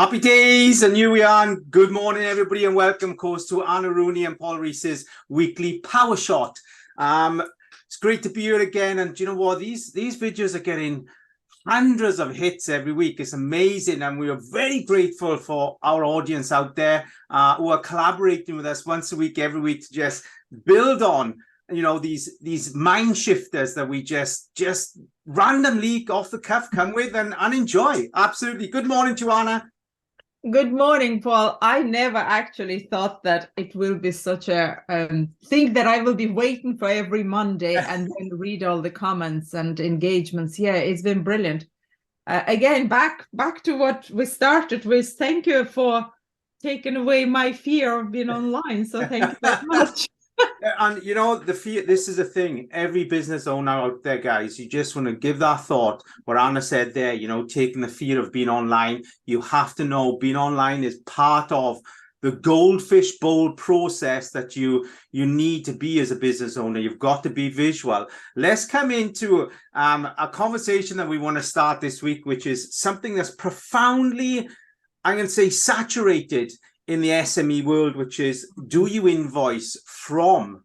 Happy days, and here we are. Good morning, everybody, and welcome, of course, to Anna Rooney and Paul Reese's weekly Power Shot. It's great to be here again, and do you know what? These videos are getting hundreds of hits every week. It's amazing, and we are very grateful for our audience out there who are collaborating with us once a week, every week, to just build on, you know, these mind shifters that we just randomly off the cuff come with and enjoy. Absolutely. Good morning, Joanna. Good morning, Paul. I never actually thought that it will be such a thing that I will be waiting for every Monday and then read all the comments and engagements. Yeah, it's been brilliant. Again, back to what we started with. Thank you for taking away my fear of being online. So thank you very much. And you know, the fear, this is a thing, every business owner out there, guys, you just want to give that thought, what Anna said there, you know, taking the fear of being online. You have to know being online is part of the goldfish bowl process that you need to be as a business owner. You've got to be visual. Let's come into a conversation that we want to start this week, which is something that's profoundly, I'm going to say, saturated in the SME world, which is, do you invoice from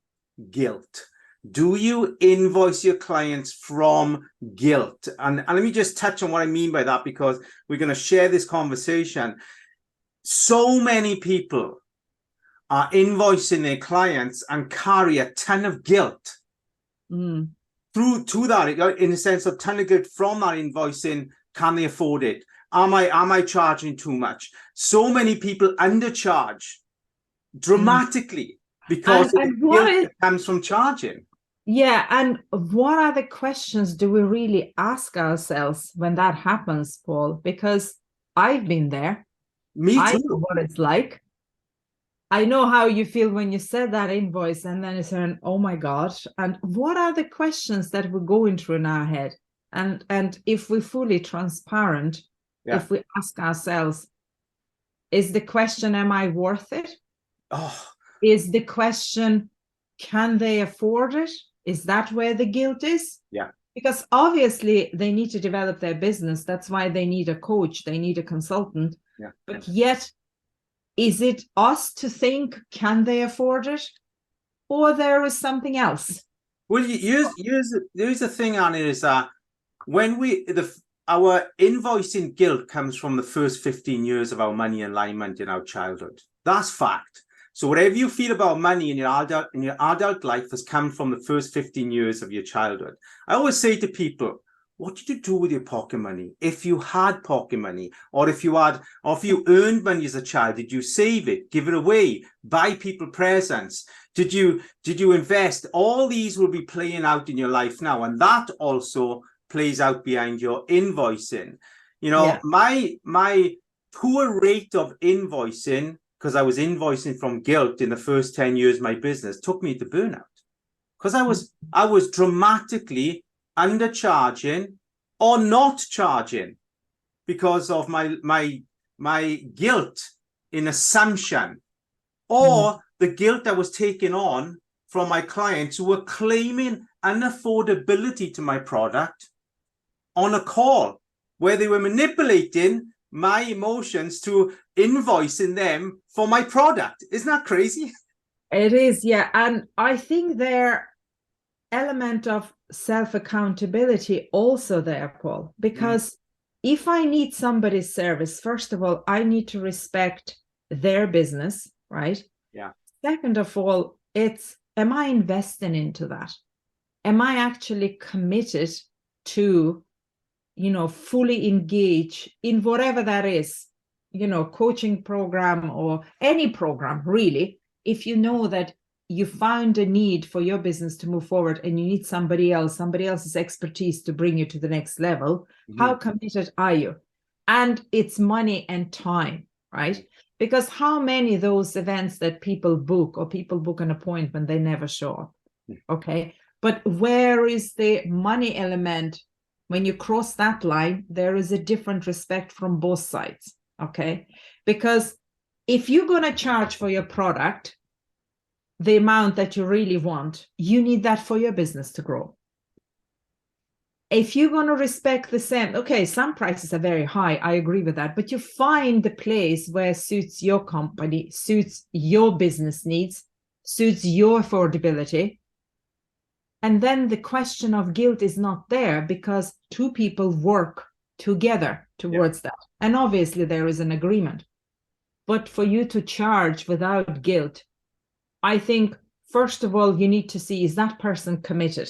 guilt? Do you invoice your clients from guilt? And let me just touch on what I mean by that, because we're going to share this conversation. So many people are invoicing their clients and carry a ton of guilt through to that, in the sense of ton of guilt from that invoicing. Can they afford it? Am I charging too much? So many people undercharge dramatically because the guilt comes from charging. Yeah, and what are the questions do we really ask ourselves when that happens, Paul? Because I've been there. Me too. I know what it's like. I know how you feel when you said that invoice and then it's an, oh my gosh. And what are the questions that we're going through in our head? And if we're fully transparent, if we ask ourselves, is the question, am I worth it? Oh. Is the question, can they afford it? Is that where the guilt is? Yeah. Because obviously they need to develop their business. That's why they need a coach. They need a consultant. Yeah. But yet, is it us to think, can they afford it? Or there is something else? Well, here's the thing, Annie, is that when our invoicing guilt comes from the first 15 years of our money alignment in our childhood. That's fact. So whatever you feel about money in your adult life has come from the first 15 years of your childhood. I always say to people, what did you do with your pocket money? If you had pocket money, or if you earned money as a child, did you save it, give it away, buy people presents? Did you invest? All these will be playing out in your life now, and that also plays out behind your invoicing. You know, my poor rate of invoicing, because I was invoicing from guilt in the first 10 years of my business, took me to burnout, because I was dramatically undercharging or not charging because of my guilt in assumption, or the guilt that was taken on from my clients who were claiming unaffordability to my product on a call, where they were manipulating my emotions to invoicing them for my product. Isn't that crazy? It is, yeah. And I think there element of self-accountability also there, Paul, because if I need somebody's service, first of all, I need to respect their business, right? Yeah. Second of all, it's, am I investing into that? Am I actually committed to, you know, fully engage in whatever that is, you know, coaching program or any program, really? If you know that you found a need for your business to move forward and you need somebody else's expertise to bring you to the next level, how committed are you? And it's money and time, right? Because how many of those events that people book, or people book an appointment, they never show up, okay? But where is the money element? When you cross that line, there is a different respect from both sides, okay? Because if you're going to charge for your product the amount that you really want, you need that for your business to grow. if you're going to respect the same, okay, some prices are very high, I agree with that, but you find the place where suits your company, suits your business needs, suits your affordability. And then the question of guilt is not there because two people work together towards that. And obviously there is an agreement. But for you to charge without guilt, I think, first of all, you need to see, is that person committed?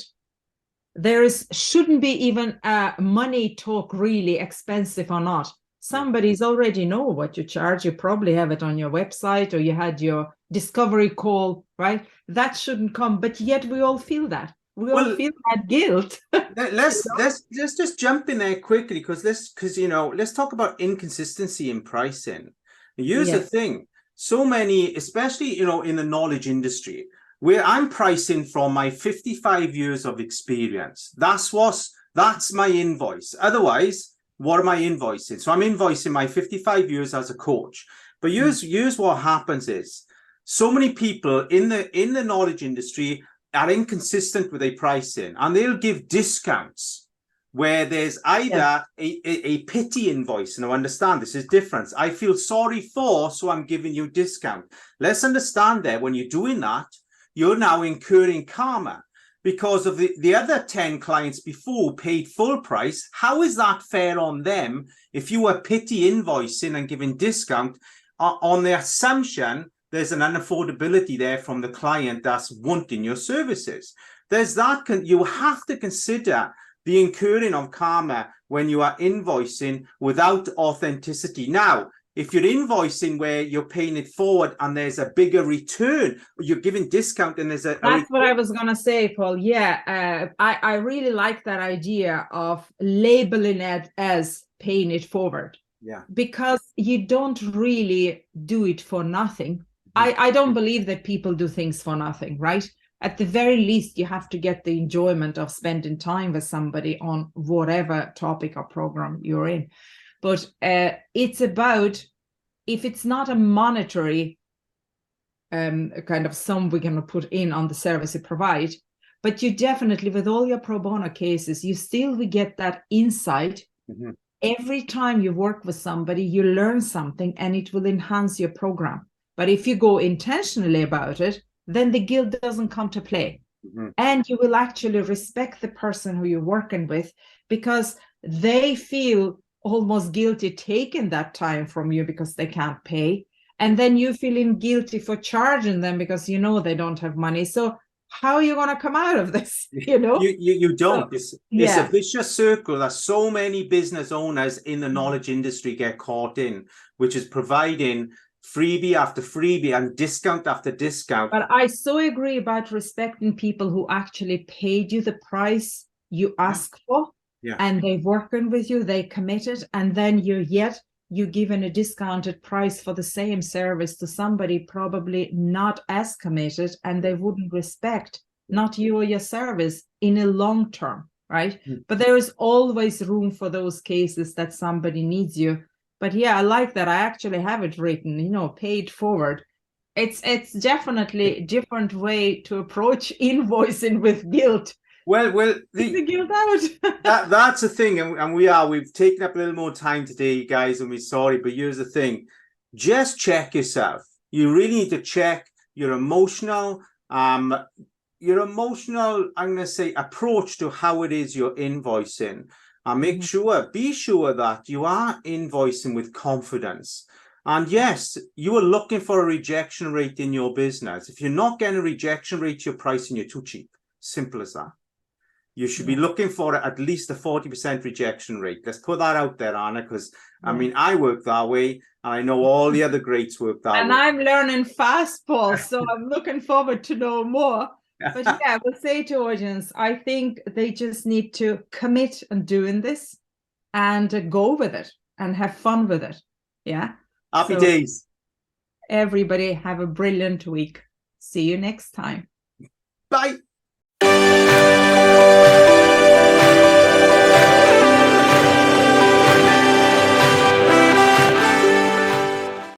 Shouldn't be even a money talk, really expensive or not. Somebody's already know what you charge. You probably have it on your website or you had your discovery call, right? That shouldn't come, but yet we all feel that. We all feel that guilt. let's just jump in there quickly because let's talk about inconsistency in pricing. Here's the thing: so many, especially in the knowledge industry, where I'm pricing from my 55 years of experience. That's my invoice. Otherwise, what am I invoicing? So I'm invoicing my 55 years as a coach. But here's what happens is so many people in the knowledge industry are inconsistent with their pricing, and they'll give discounts where there's either a pity invoice. And I understand this is different. I feel sorry for, so I'm giving you discount. Let's understand that when you're doing that, you're now incurring karma because of the other 10 clients before paid full price. How is that fair on them if you are pity invoicing and giving discount on the assumption there's an unaffordability there from the client that's wanting your services? There's that. You have to consider the incurring of karma when you are invoicing without authenticity. Now, if you're invoicing where you're paying it forward and there's a bigger return, you're giving discount and there's that's what I was going to say, Paul. Yeah, I really like that idea of labeling it as paying it forward. Yeah. Because you don't really do it for nothing. I don't believe that people do things for nothing, right? At the very least, you have to get the enjoyment of spending time with somebody on whatever topic or program you're in. But it's about, if it's not a monetary kind of sum we're going to put in on the service you provide, but you definitely, with all your pro bono cases, you still will get that insight. Every time you work with somebody, you learn something and it will enhance your program. But if you go intentionally about it, then the guilt doesn't come to play. And you will actually respect the person who you're working with because they feel almost guilty taking that time from you because they can't pay. And then you feeling guilty for charging them because they don't have money. So how are you going to come out of this? You don't. It's a vicious circle that so many business owners in the knowledge industry get caught in, which is providing freebie after freebie and discount after discount. But I so agree about respecting people who actually paid you the price you asked for, and they're working with you, they committed, and then you're given a discounted price for the same service to somebody probably not as committed, and they wouldn't respect not you or your service in a long term, right? But there is always room for those cases that somebody needs you. But I like that. I actually have it written, paid forward. It's definitely a different way to approach invoicing with guilt. Well, the guilt out. that's the thing, and we've taken up a little more time today, guys, and we're sorry. But here's the thing: just check yourself. You really need to check your emotional. I'm going to say, approach to how it is you're invoicing. And be sure that you are invoicing with confidence. And yes, you are looking for a rejection rate in your business. If you're not getting a rejection rate, you're pricing, you're too cheap. Simple as that. You should be looking for at least a 40% rejection rate. Let's put that out there, Anna, because I work that way. And I know all the other greats work that way. And I'm learning fast, Paul. So I'm looking forward to know more. But I will say to audience, I think they just need to commit on doing this and go with it and have fun with it. Yeah. Happy days. Everybody have a brilliant week. See you next time. Bye.